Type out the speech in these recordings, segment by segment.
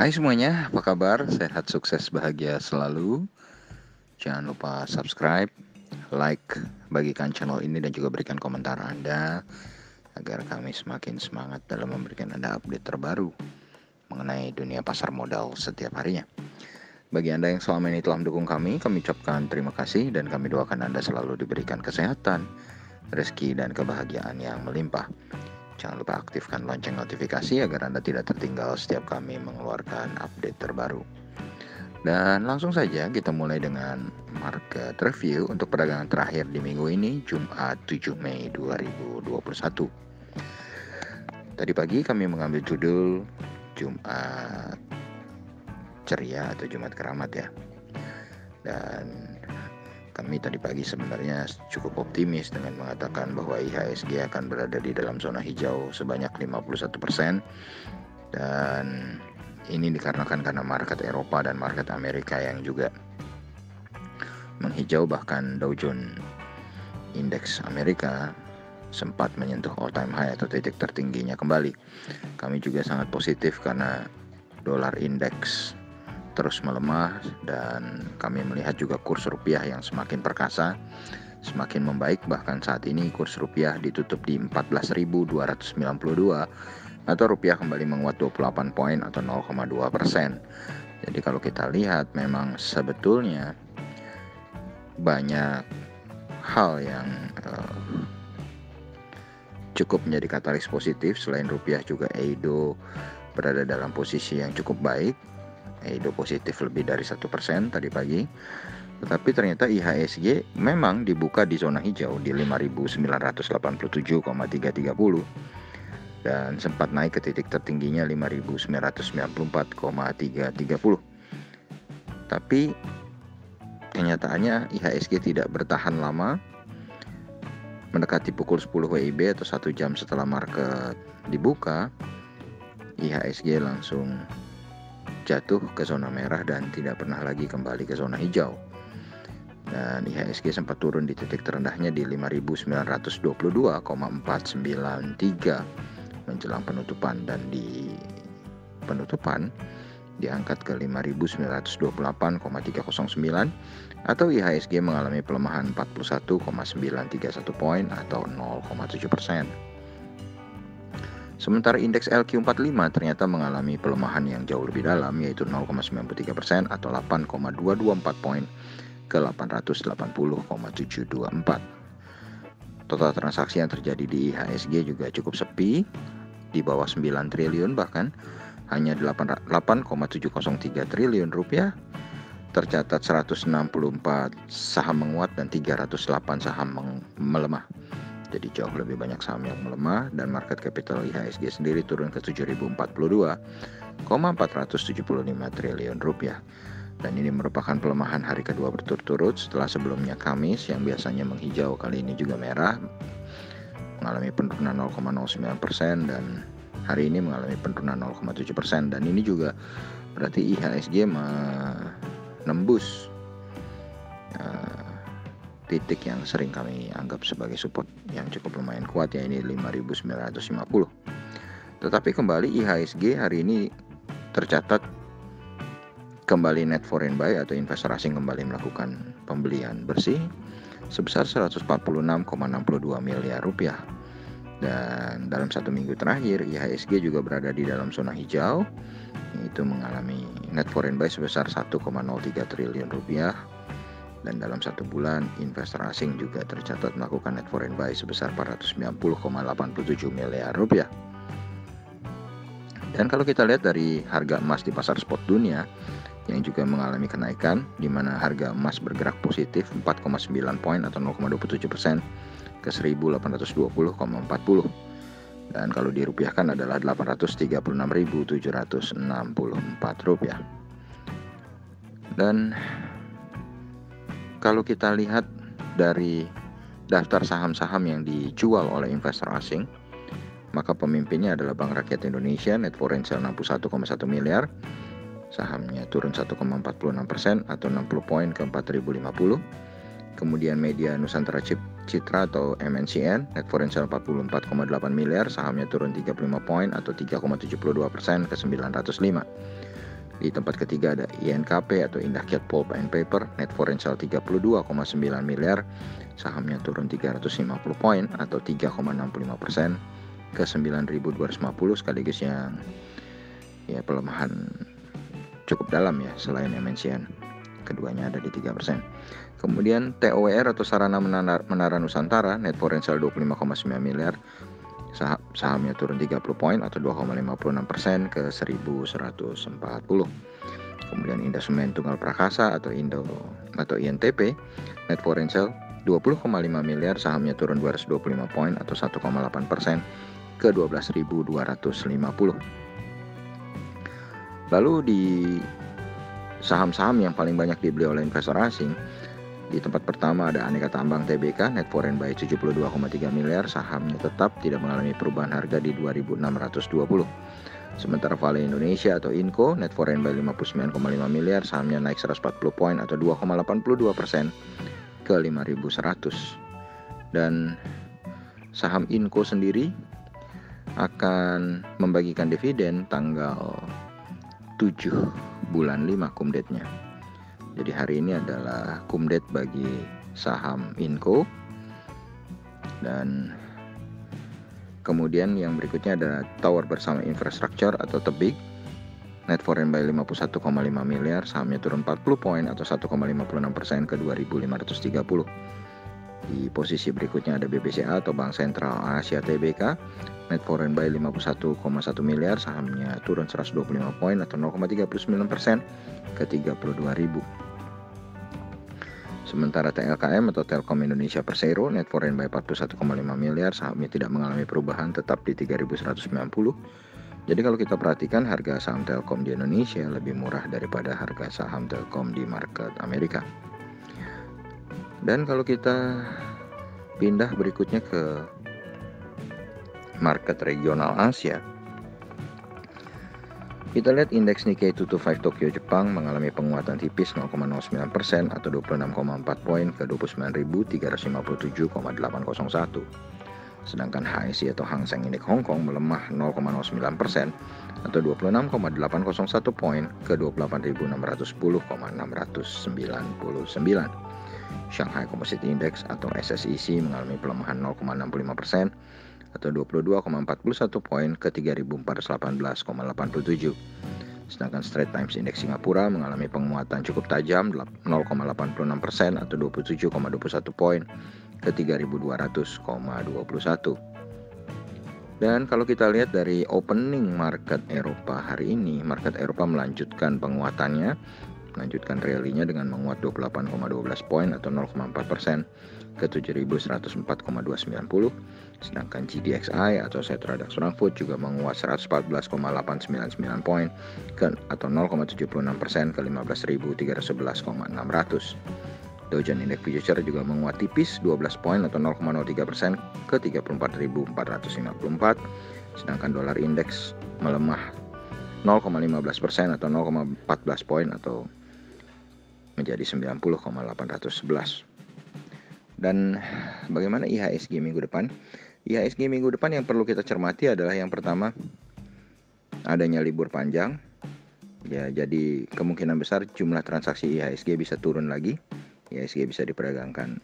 Hai semuanya, apa kabar? Sehat, sukses, bahagia selalu. Jangan lupa subscribe, like, bagikan channel ini dan juga berikan komentar Anda agar kami semakin semangat dalam memberikan Anda update terbaru mengenai dunia pasar modal setiap harinya. Bagi Anda yang selama ini telah mendukung kami ucapkan terima kasih dan kami doakan Anda selalu diberikan kesehatan, rezeki, dan kebahagiaan yang melimpah. Jangan lupa aktifkan lonceng notifikasi agar Anda tidak tertinggal setiap kami mengeluarkan update terbaru. Dan langsung saja kita mulai dengan market review untuk perdagangan terakhir di minggu ini, Jumat 7 Mei 2021. Tadi pagi kami mengambil judul Jumat Ceria atau Jumat Keramat ya. Dan kami tadi pagi sebenarnya cukup optimis dengan mengatakan bahwa IHSG akan berada di dalam zona hijau sebanyak 51%. Dan ini dikarenakan karena market Eropa dan market Amerika yang juga menghijau, bahkan Dow Jones Indeks Amerika sempat menyentuh all time high atau titik tertingginya kembali. Kami juga sangat positif karena dolar indeks terus melemah dan kami melihat juga kurs rupiah yang semakin perkasa, semakin membaik. Bahkan saat ini kurs rupiah ditutup di 14.292 atau rupiah kembali menguat 28 poin atau 0,2%. Jadi kalau kita lihat memang sebetulnya banyak hal yang cukup menjadi katalis positif. Selain rupiah juga EIDO berada dalam posisi yang cukup baik. EIDO positif lebih dari 1% tadi pagi. Tetapi ternyata IHSG memang dibuka di zona hijau di 5.987,330 dan sempat naik ke titik tertingginya 5.994,330. Tapi kenyataannya IHSG tidak bertahan lama. Mendekati pukul 10 WIB atau 1 jam setelah market dibuka, IHSG langsung jatuh ke zona merah dan tidak pernah lagi kembali ke zona hijau. Dan IHSG sempat turun di titik terendahnya di 5.922,493 menjelang penutupan, dan di penutupan diangkat ke 5.928,309 atau IHSG mengalami pelemahan 41,931 poin atau 0,7%. Sementara indeks LQ45 ternyata mengalami pelemahan yang jauh lebih dalam, yaitu 0,93% atau 8,224 poin ke 880,724. Total transaksi yang terjadi di IHSG juga cukup sepi, di bawah 9 triliun, bahkan hanya 8,703 triliun rupiah. Tercatat 164 saham menguat dan 308 saham melemah. Jadi jauh lebih banyak saham yang melemah, dan market capital IHSG sendiri turun ke 7.042,475 triliun rupiah. Dan ini merupakan pelemahan hari kedua berturut-turut setelah sebelumnya Kamis yang biasanya menghijau, kali ini juga merah, mengalami penurunan 0,09%, dan hari ini mengalami penurunan 0,7%. Dan ini juga berarti IHSG menembus titik yang sering kami anggap sebagai support yang cukup lumayan kuat, ya ini 5.950. Tetapi kembali IHSG hari ini tercatat kembali net foreign buy atau investor asing kembali melakukan pembelian bersih sebesar 146,62 miliar rupiah. Dan dalam satu minggu terakhir IHSG juga berada di dalam zona hijau, yaitu mengalami net foreign buy sebesar 1,03 triliun rupiah. Dan dalam satu bulan investor asing juga tercatat melakukan net foreign buy sebesar 490,87 miliar rupiah. Dan kalau kita lihat dari harga emas di pasar spot dunia yang juga mengalami kenaikan, di mana harga emas bergerak positif 4,9 poin atau 0,27% ke 1.820,40. Dan kalau dirupiahkan adalah 836.764 rupiah. Dan kalau kita lihat dari daftar saham-saham yang dijual oleh investor asing, maka pemimpinnya adalah Bank Rakyat Indonesia, net foreign sale 61,1 miliar, sahamnya turun 1,46% atau 60 poin ke 4.050. Kemudian media Nusantara Citra atau MNCN, net foreign sale 44,8 miliar, sahamnya turun 35 poin atau 3,72% ke 905. Di tempat ketiga ada INKP atau Indah Kiat Pulp and Paper, net foreign sale 32,9 miliar, sahamnya turun 350 poin atau 3,65% ke 9.250, sekaligus yang pelemahan cukup dalam ya, selain MNCN. Keduanya ada di 3%. Kemudian TOWR atau Sarana Menara Nusantara, net foreign sale 25,9 miliar, sahamnya turun 30 poin atau 2,56% ke 1.140. Kemudian Indosumen Tunggal Prakasa atau INTP, net foreign sale 20,5 miliar, sahamnya turun 225 poin atau 1,8% ke 12.250. Lalu di saham-saham yang paling banyak dibeli oleh investor asing, di tempat pertama ada Aneka Tambang Tbk, net foreign buy 72,3 miliar, sahamnya tetap tidak mengalami perubahan harga di 2.620. Sementara Vale Indonesia atau Inco, net foreign buy 59,5 miliar, sahamnya naik 140 poin atau 2,82% ke 5.100. Dan saham Inco sendiri akan membagikan dividen tanggal 7 bulan 5 kumdetnya. Jadi hari ini adalah kumdet bagi saham Inco. Dan kemudian yang berikutnya ada Tower Bersama Infrastruktur atau Tebik, net foreign buy 51,5 miliar, sahamnya turun 40 poin atau 1,56% ke 2.530. Di posisi berikutnya ada BBCA atau Bank Sentral Asia Tbk, net foreign buy 51,1 miliar, sahamnya turun 125 poin atau 0,39% ke 32.000. Sementara TLKM atau Telkom Indonesia Persero, net foreign buy 41,5 miliar, sahamnya tidak mengalami perubahan, tetap di 3.190. Jadi kalau kita perhatikan, harga saham Telkom di Indonesia lebih murah daripada harga saham Telkom di market Amerika. Dan kalau kita pindah berikutnya ke market regional Asia, kita lihat indeks Nikkei 225 Tokyo Jepang mengalami penguatan tipis 0,09% atau 26,4 poin ke 29.357,801. Sedangkan HSI atau Hang Seng Index Hong Kong melemah 0,09% atau 26,801 poin ke 28.610,699. Shanghai Composite Index atau SSIC mengalami pelemahan 0,65% atau 22,41 poin ke 3.418,87. Sedangkan Straits Times Index Singapura mengalami penguatan cukup tajam 0,86% atau 27,21 poin ke 3.200,21. Dan kalau kita lihat dari opening market Eropa hari ini, market Eropa melanjutkan penguatannya, melanjutkan rally-nya dengan menguat 28,12 poin atau 0,4% ke 7.104,290. Sedangkan GDXI atau Xetra DAX Frankfurt juga menguat 114,899 poin atau 0,76% ke 15.311,600. Dow Jones Index Future juga menguat tipis 12 poin atau 0,03% ke 34.454. Sedangkan dolar indeks melemah 0,15% atau 0,14 poin atau menjadi 90,811. Dan bagaimana IHSG minggu depan? IHSG minggu depan yang perlu kita cermati adalah yang pertama, adanya libur panjang. Ya, jadi kemungkinan besar jumlah transaksi IHSG bisa turun lagi. IHSG bisa diperdagangkan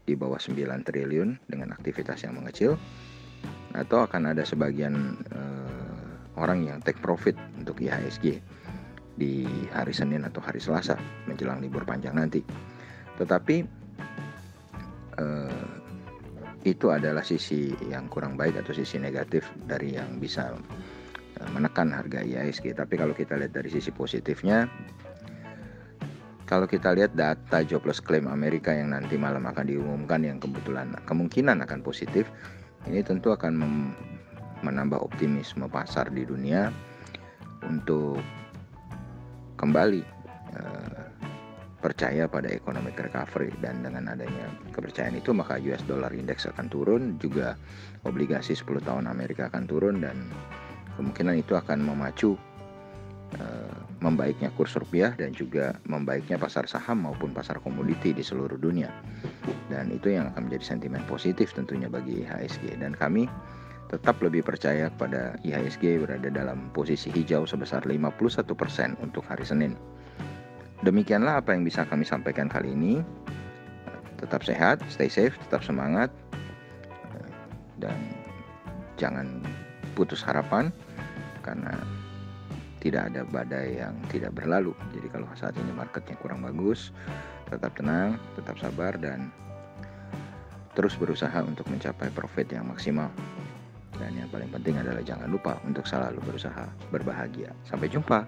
di bawah 9 triliun dengan aktivitas yang mengecil, atau akan ada sebagian orang yang take profit untuk IHSG di hari Senin atau hari Selasa menjelang libur panjang nanti. Tetapi itu adalah sisi yang kurang baik atau sisi negatif dari yang bisa menekan harga IHSG. Tapi kalau kita lihat dari sisi positifnya, kalau kita lihat data jobless claim Amerika yang nanti malam akan diumumkan, yang kemungkinan akan positif, ini tentu akan menambah optimisme pasar di dunia untuk kembali percaya pada economic recovery. Dan dengan adanya kepercayaan itu, maka US dollar index akan turun, juga obligasi 10 tahun Amerika akan turun, dan kemungkinan itu akan memacu membaiknya kurs rupiah dan juga membaiknya pasar saham maupun pasar komoditi di seluruh dunia. Dan itu yang akan menjadi sentimen positif tentunya bagi IHSG. Dan kami tetap lebih percaya pada IHSG berada dalam posisi hijau sebesar 51% untuk hari Senin. Demikianlah apa yang bisa kami sampaikan kali ini. Tetap sehat, stay safe, tetap semangat, dan jangan putus harapan karena tidak ada badai yang tidak berlalu. Jadi kalau saat ini marketnya kurang bagus, tetap tenang, tetap sabar, dan terus berusaha untuk mencapai profit yang maksimal. Dan yang paling penting adalah jangan lupa untuk selalu berusaha berbahagia. Sampai jumpa.